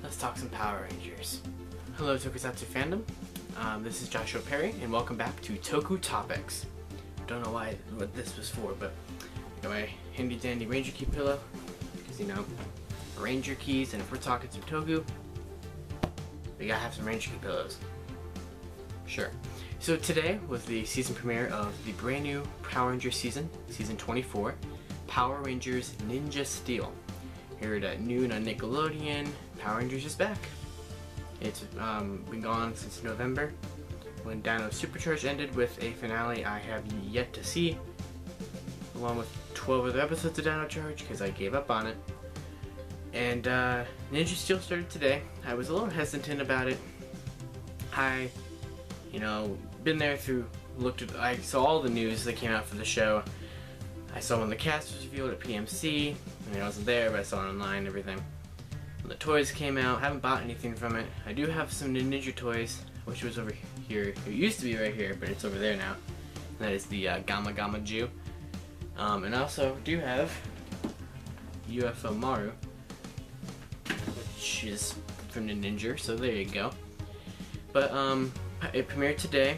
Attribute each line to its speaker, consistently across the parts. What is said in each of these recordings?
Speaker 1: Let's talk some Power Rangers. Hello Tokusatsu fandom, this is Joshua Perry and welcome back to Tokutopics. Don't know what this was for, but got my handy dandy Ranger Key pillow, because you know, Ranger Keys, and if we're talking some Toku, we gotta have some Ranger Key pillows. Sure. So today was the season premiere of the brand new Power Rangers season 24, Power Rangers Ninja Steel. Here at noon on Nickelodeon, Power Rangers is back. It's been gone since November, when Dino Supercharged ended with a finale I have yet to see, along with 12 other episodes of Dino Charge, because I gave up on it. And Ninja Steel started today. I was a little hesitant about it. I, been there I saw all the news that came out for the show. I saw when the cast was revealed at PMC. I mean, I wasn't there, but I saw it online and everything. When the toys came out, haven't bought anything from it. I do have some Ninja toys, which was over here. It used to be right here, but it's over there now. And that is the Gamma Gamma Jew. And I also do have UFO Maru, which is from the Ninja, so there you go. But it premiered today.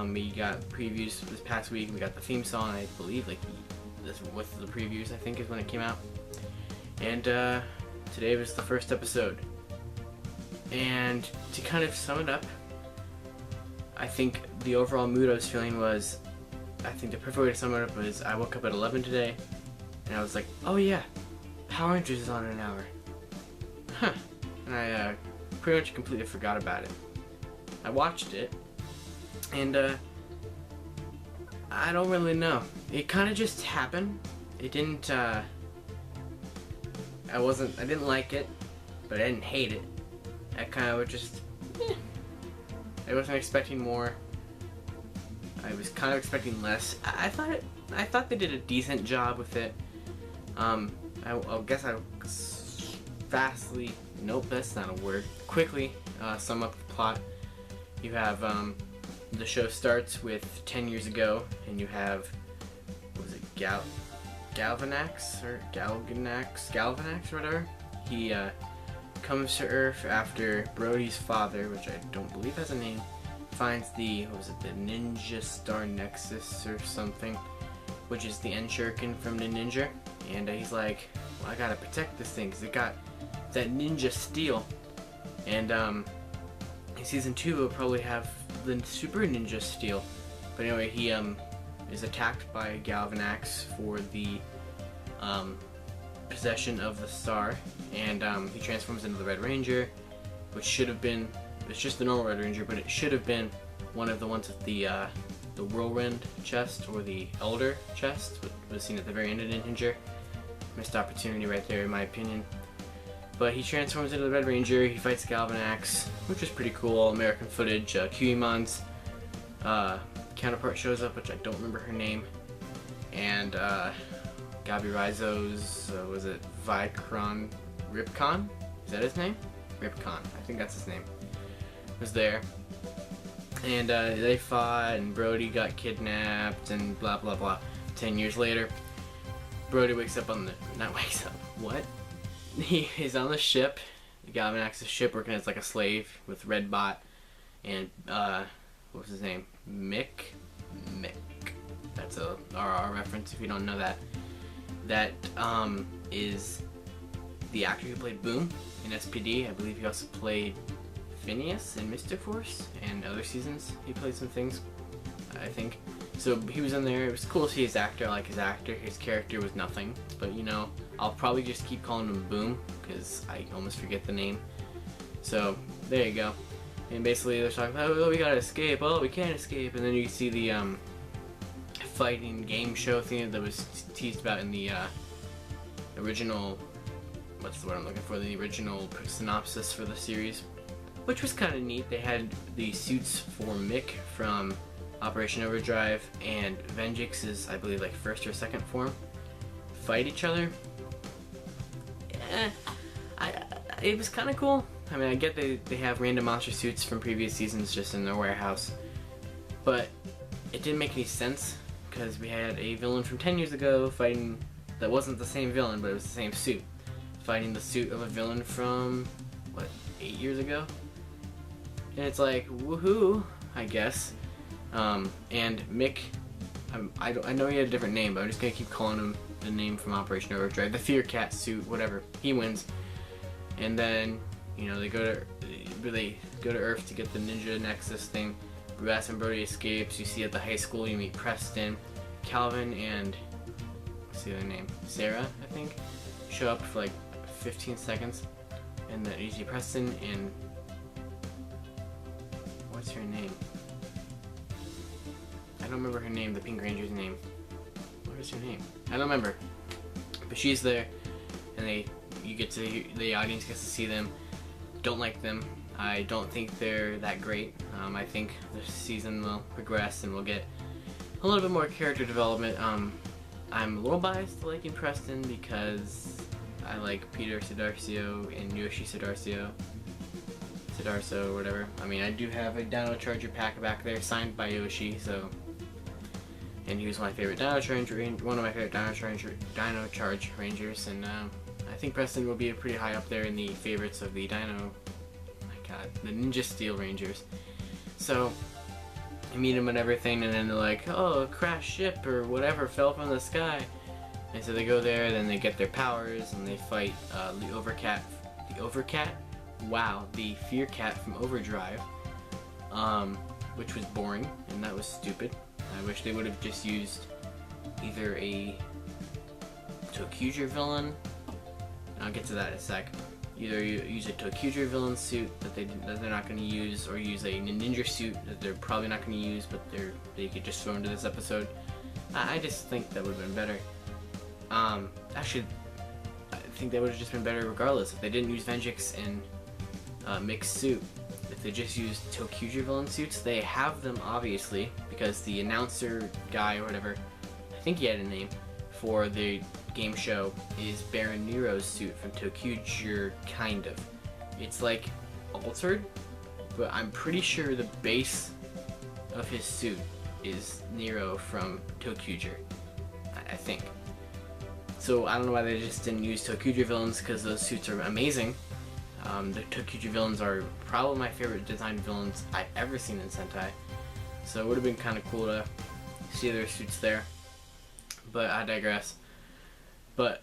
Speaker 1: We got previews this past week. We got the theme song, I believe, with the previews, I think, is when it came out. And today was the first episode. And to kind of sum it up, I think the overall mood I was feeling was, I think the perfect way to sum it up was, I woke up at 11 today, and I was like, oh yeah, Power Rangers is on in an hour. Huh. And I pretty much completely forgot about it. I watched it, and I don't really know. It kind of just happened. It didn't, I didn't like it, but I didn't hate it. I kind of just, I wasn't expecting more. I was kind of expecting less. I thought they did a decent job with it. I guess I fastly, nope, that's not a word, quickly sum up the plot. You have, the show starts with 10 years ago, and you have, what was it, Galvanax or whatever. He comes to Earth after Brody's father, which I don't believe has a name, finds the Ninja Star Nexus or something, which is the End Shuriken from the Ninja, and he's like, well, I gotta protect this thing because it got that Ninja Steel. And in season 2 we'll probably have the Super Ninja Steel. But anyway, he is attacked by Galvanax for the possession of the star, and he transforms into the Red Ranger, which should have been, it's just the normal Red Ranger, but it should have been one of the ones with the Whirlwind chest, or the Elder chest, which was seen at the very end of Ninja. Missed opportunity right there, in my opinion. But he transforms into the Red Ranger, he fights Galvanax, which is pretty cool, American footage. Kiwimon's counterpart shows up, which I don't remember her name. And Gabi Rizzo's, was it Ripcon? Is that his name? Ripcon, I think that's his name. Was there. And they fought, and Brody got kidnapped, and blah blah blah. 10 years later, Brody wakes up on the, not wakes up, what? He is on the ship, Galvanax's ship, working as like a slave with Redbot and what was his name? Mick. That's a RR reference if you don't know that. That is the actor who played Boom in SPD. I believe he also played Phineas in Mystic Force, and other seasons he played some things, I think. So he was in there. It was cool to see his actor. I like his actor. His character was nothing, but I'll probably just keep calling him Boom because I almost forget the name. So there you go. And basically they're talking about, oh, we gotta escape. Oh, we can't escape. And then you see the fighting game show thing that was teased about in the original, what's the word I'm looking for? The original synopsis for the series, which was kind of neat. They had the suits for Mick from Operation Overdrive and Venjix's, I believe, like first or second form, fight each other. It was kind of cool. I mean, I get they have random monster suits from previous seasons just in their warehouse, but it didn't make any sense because we had a villain from 10 years ago fighting that wasn't the same villain, but it was the same suit, fighting the suit of a villain from, what, 8 years ago? And it's like, woohoo, I guess. And Mick, I know he had a different name, but I'm just gonna keep calling him the name from Operation Overdrive. The Fear Cat suit, whatever. He wins. And then, you know, they go to Earth to get the Ninja Nexus thing. Brass and Brody escapes. You see at the high school, you meet Preston, Calvin, and what's the other name? Sarah, I think. Show up for like 15 seconds, and then you see Preston and what's her name? I don't remember her name. The Pink Ranger's name. What is her name? I don't remember. But she's there, and the audience gets to see them. Don't like them. I don't think they're that great. I think the season will progress and we'll get a little bit more character development. I'm a little biased to liking Preston because I like Peter Sidarcio and Yoshi Sidarcio, or whatever. I mean, I do have a Dino Charger pack back there signed by Yoshi, so, and he was my favorite Dino Charge Ranger, one of my favorite Dino Charge Rangers, and I think Preston will be pretty high up there in the favorites of the the Ninja Steel Rangers. So you meet him and everything, and then they're like, oh, a crashed ship or whatever fell from the sky. And so they go there, then they get their powers, and they fight the Overcat? Wow, the Fear Cat from Overdrive, which was boring, and that was stupid. I wish they would have just used either a Tokuger villain, and I'll get to that in a sec. Either use a Tokuger villain suit that they're not going to use, or use a ninja suit that they're probably not going to use, but they could just throw into this episode. I just think that would have been better. Actually, I think that would have just been better regardless if they didn't use Venjix and Mick's suit. If they just used Tokuger villain suits, they have them obviously, because the announcer guy or whatever, I think he had a name for the game show, is Baron Nero's suit from Tokuger, kind of. It's like altered, but I'm pretty sure the base of his suit is Nero from Tokuger, I think. So I don't know why they just didn't use Tokuger villains, because those suits are amazing. The Tokuger villains are probably my favorite designed villains I've ever seen in Sentai. So it would have been kind of cool to see their suits there. But I digress. But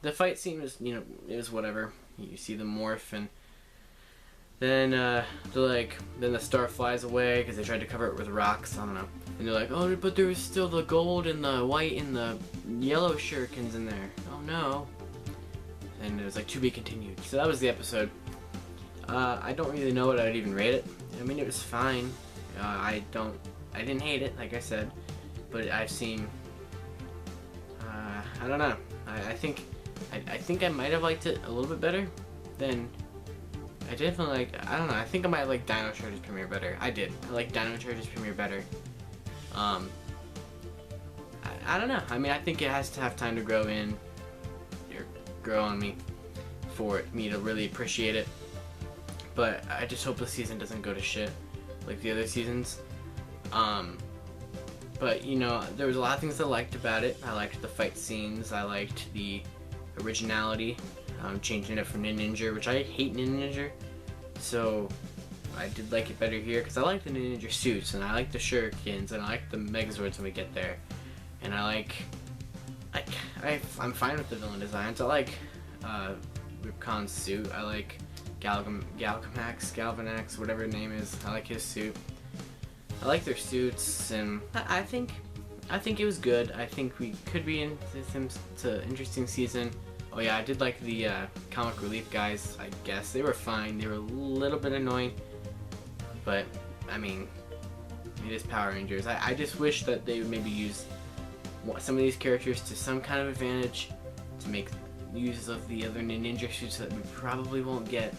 Speaker 1: the fight scene was, you know, it was whatever. You see them morph, and then then the star flies away because they tried to cover it with rocks. I don't know. And they're like, oh, but there was still the gold and the white and the yellow shurikens in there. Oh no. And it was like, to be continued. So that was the episode. I don't really know what I'd even rate it. I mean, it was fine. I didn't hate it, like I said, but I've seen. I don't know. I think I might have liked it a little bit better than I definitely like. I don't know. I think I might like Dino Charge's premiere better. I did. I like Dino Charge's premiere better. I don't know. I mean, I think it has to have time to grow on me for me to really appreciate it. But I just hope the season doesn't go to shit like the other seasons. But, you know, there was a lot of things I liked about it. I liked the fight scenes. I liked the originality. Changing it from Ninja, which I hate Ninja. So I did like it better here because I like the Ninja suits, and I like the shurikens, and I like the Megazords when we get there. And I'm fine with the villain designs. I like Rip Khan's suit. I like Galvanax, whatever his name is. I like his suit. I like their suits, and I think it was good. I think we could be into an interesting season. Oh yeah, I did like the comic relief guys. I guess they were fine. They were a little bit annoying, but I mean, it is Power Rangers. I just wish that they would maybe use some of these characters to some kind of advantage to make use of the other ninja suits that we probably won't get,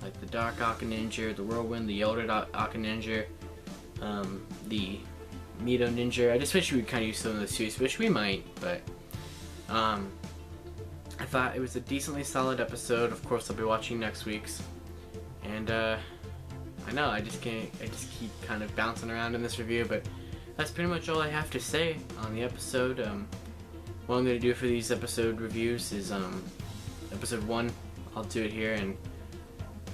Speaker 1: like the Dark Aka Ninja, the Whirlwind, the Yellow Aka Ninja, the Mito Ninja. I just wish we would kind of use some of the suits, which we might, but I thought it was a decently solid episode. Of course, I'll be watching next week's, and I know I just keep kind of bouncing around in this review, but that's pretty much all I have to say on the episode. What I'm going to do for these episode reviews is episode 1, I'll do it here, and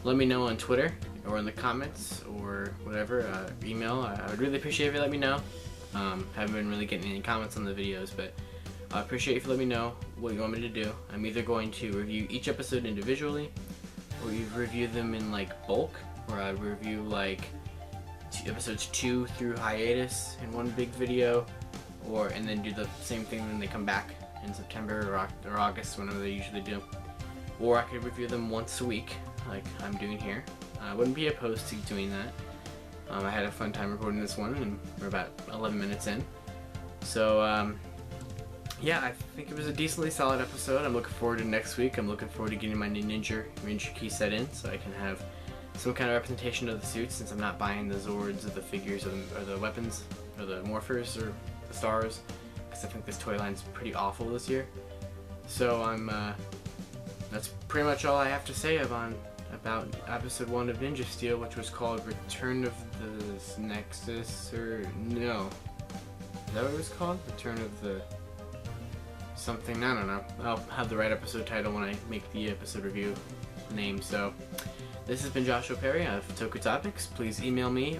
Speaker 1: let me know on Twitter or in the comments or whatever, email. I would really appreciate if you let me know. Haven't been really getting any comments on the videos, but I appreciate if you let me know what you want me to do. I'm either going to review each episode individually, or you review them in like bulk, where I review like episodes 2 through hiatus in one big video, and then do the same thing when they come back in September or August, whenever they usually do. Or I could review them once a week, like I'm doing here. I wouldn't be opposed to doing that. I had a fun time recording this one, and we're about 11 minutes in. So, yeah, I think it was a decently solid episode. I'm looking forward to next week. I'm looking forward to getting my Ninja Ranger key set in, so I can have some kind of representation of the suits, since I'm not buying the Zords or the figures or the weapons or the morphers or the stars, because I think this toy line's pretty awful this year. So that's pretty much all I have to say about episode 1 of Ninja Steel, which was called Return of the Nexus, or no, is that what it was called? Return of the something, I don't know. I'll have the right episode title when I make the episode review name. So this has been Joshua Perry of Tokutopics. Please email me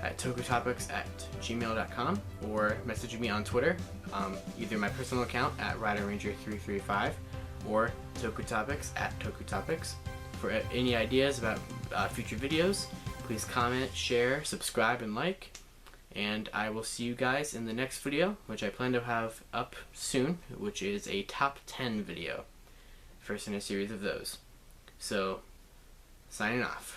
Speaker 1: at tokutopics@gmail.com, or message me on Twitter, either my personal account at RiderRanger335 or tokutopics@tokutopics. For any ideas about future videos, please comment, share, subscribe, and like. And I will see you guys in the next video, which I plan to have up soon, which is a top 10 video. First in a series of those. So, signing off.